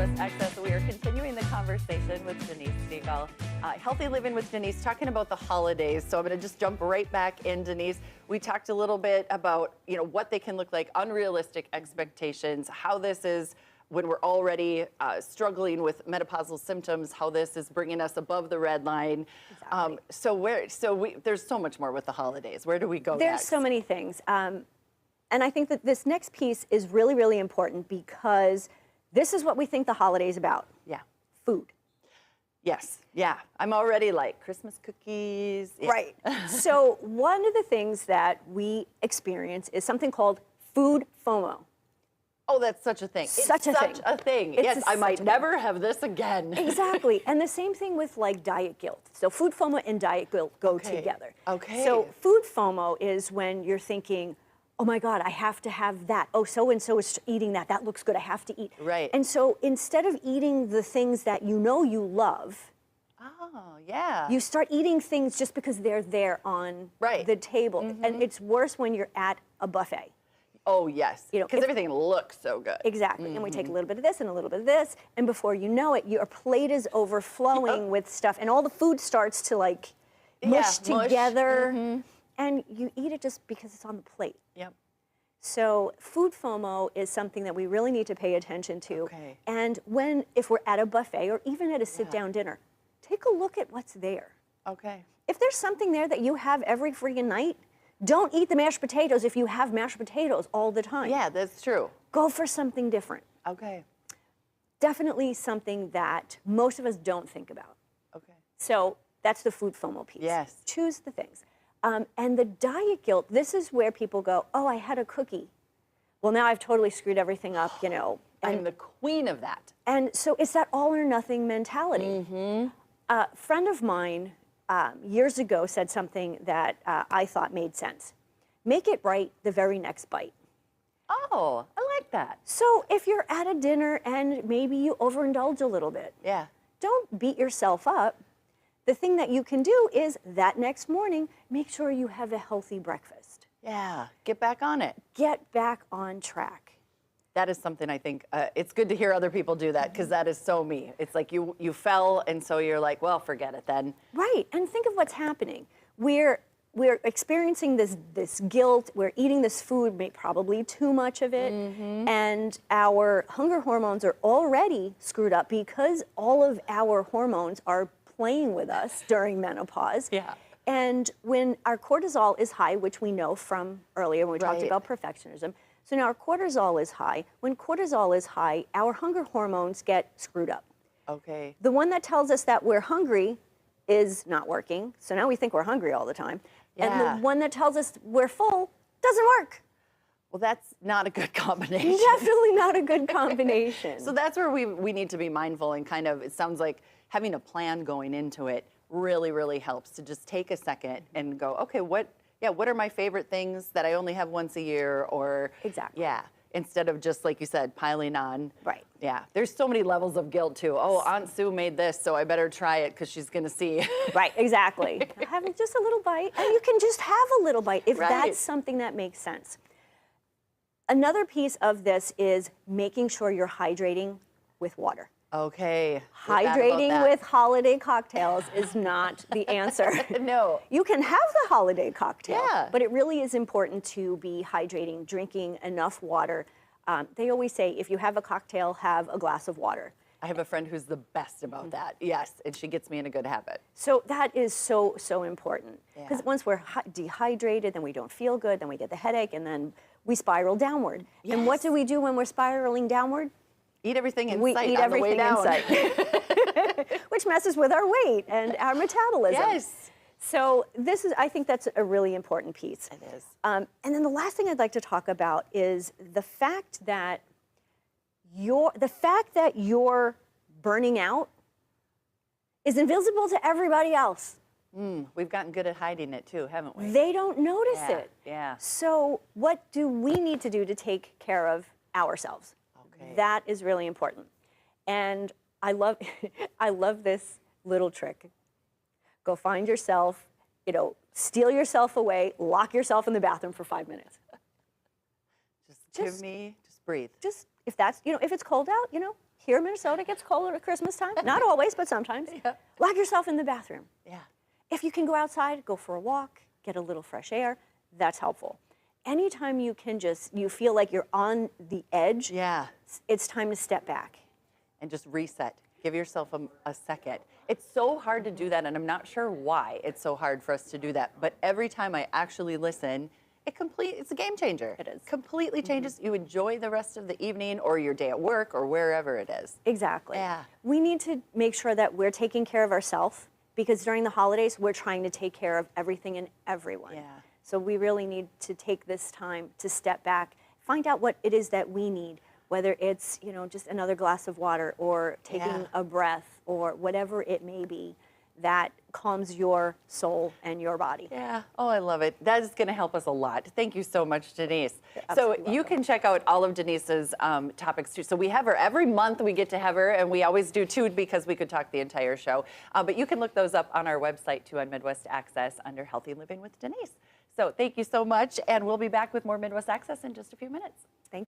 Midwest Access. We are continuing the conversation with Denise Stegall. Healthy Living with Denise, talking about the holidays. So I'm going to just jump right back in, Denise. We talked a little bit about, what they can look like, unrealistic expectations, how this is when we're already struggling with menopausal symptoms, how this is bringing us above the red line. Exactly. There's so much more with the holidays. Where do we go There's next? so many things. And I think that this next piece is really, really important because this is what we think the holiday's about. Yeah. Food. Yes. Yeah. I'm already like Christmas cookies. Yeah. Right. So one of the things that we experience is something called food FOMO. Oh, that's such a thing. Such a thing. Yes, I might never have this again. Exactly. And the same thing with like diet guilt. So food FOMO and diet guilt go together. Okay. So food FOMO is when you're thinking, oh my God, I have to have that. Oh, so-and-so is eating that. That looks good. I have to eat. Right. And so instead of eating the things that you know you love, you start eating things just because they're there on the table. Mm-hmm. And it's worse when you're at a buffet. Oh, yes. Because everything looks so good. Exactly. Mm-hmm. And we take a little bit of this and a little bit of this. And before you know it, your plate is overflowing with stuff. And all the food starts to like mush together. Mm-hmm. And you eat it just because it's on the plate. Yep. So food FOMO is something that we really need to pay attention to. Okay. And if we're at a buffet or even at a sit-down dinner, take a look at what's there. Okay. If there's something there that you have every freaking night, don't eat the mashed potatoes if you have mashed potatoes all the time. Yeah, that's true. Go for something different. Okay. Definitely something that most of us don't think about. Okay. So that's the food FOMO piece. Yes. Choose the things. And the diet guilt, this is where people go, oh, I had a cookie. Well, now I've totally screwed everything up, I'm the queen of that. And so it's that all or nothing mentality. Mm-hmm. A friend of mine years ago said something that I thought made sense. Make it right the very next bite. Oh, I like that. So if you're at a dinner and maybe you overindulge a little bit, don't beat yourself up. The thing that you can do is that next morning, make sure you have a healthy breakfast. Yeah, get back on it. Get back on track. That is something I think, it's good to hear other people do that because that is so me. It's like you fell and so you're like, well, forget it then. Right, and think of what's happening. We're experiencing this guilt, we're eating this food, probably too much of it, and our hunger hormones are already screwed up because all of our hormones are playing with us during menopause. Yeah. And when our cortisol is high, which we know from earlier when we talked about perfectionism, so now our cortisol is high. When cortisol is high, our hunger hormones get screwed up. Okay. The one that tells us that we're hungry is not working, so now we think we're hungry all the time. Yeah. And the one that tells us we're full doesn't work. Well, that's not a good combination. Definitely not a good combination. So that's where we need to be mindful and kind of, it sounds like having a plan going into it really, really helps to just take a second and go, okay, what are my favorite things that I only have once a year or instead of just like you said, piling on. Right. Yeah. There's so many levels of guilt too. Oh, Aunt Sue made this, so I better try it because she's going to see. Right, exactly. Having just a little bite, and you can just have a little bite if that's something that makes sense. Another piece of this is making sure you're hydrating with water. Okay. Hydrating with holiday cocktails is not the answer. No. You can have the holiday cocktail, but it really is important to be hydrating, drinking enough water. They always say, if you have a cocktail, have a glass of water. I have a friend who's the best about that. Yes, and she gets me in a good habit. So that is so, so important. Because once we're dehydrated, then we don't feel good, then we get the headache, and then we spiral downward. Yes. And what do we do when we're spiraling downward? Eat everything in we sight eat on everything the way down. in sight. Which messes with our weight and our metabolism. Yes. So I think that's a really important piece. It is. And then the last thing I'd like to talk about is the fact that you're burning out is invisible to everybody else. We've gotten good at hiding it too, haven't we? They don't notice it. Yeah. So what do we need to do to take care of ourselves? Okay. That is really important. And I love this little trick. Go find yourself, steal yourself away, lock yourself in the bathroom for 5 minutes. Just breathe. Just if that's, if it's cold out, Here in Minnesota, it gets colder at Christmas time. Not always, but sometimes. Yeah. Lock yourself in the bathroom. Yeah. If you can go outside, go for a walk, get a little fresh air, that's helpful. Anytime you can you feel like you're on the edge, Yeah. it's time to step back. And just reset. Give yourself a second. It's so hard to do that, and I'm not sure why it's so hard for us to do that. But every time I actually listen, it's a game changer. It is. Completely changes. You enjoy the rest of the evening or your day at work or wherever it is. Exactly. Yeah. We need to make sure that we're taking care of ourselves, because during the holidays, we're trying to take care of everything and everyone. Yeah. So we really need to take this time to step back, find out what it is that we need, whether it's, just another glass of water or taking a breath or whatever it may be that calms your soul and your body. Yeah. Oh, I love it. That is going to help us a lot. Thank you so much, Denise. You're So absolutely you welcome. can check out all of Denise's topics too. So we have her every month. We get to have her, and we always do two because we could talk the entire show. But you can look those up on our website too, on Midwest Access under Healthy Living with Denise. So thank you so much, and we'll be back with more Midwest Access in just a few minutes. Thank you.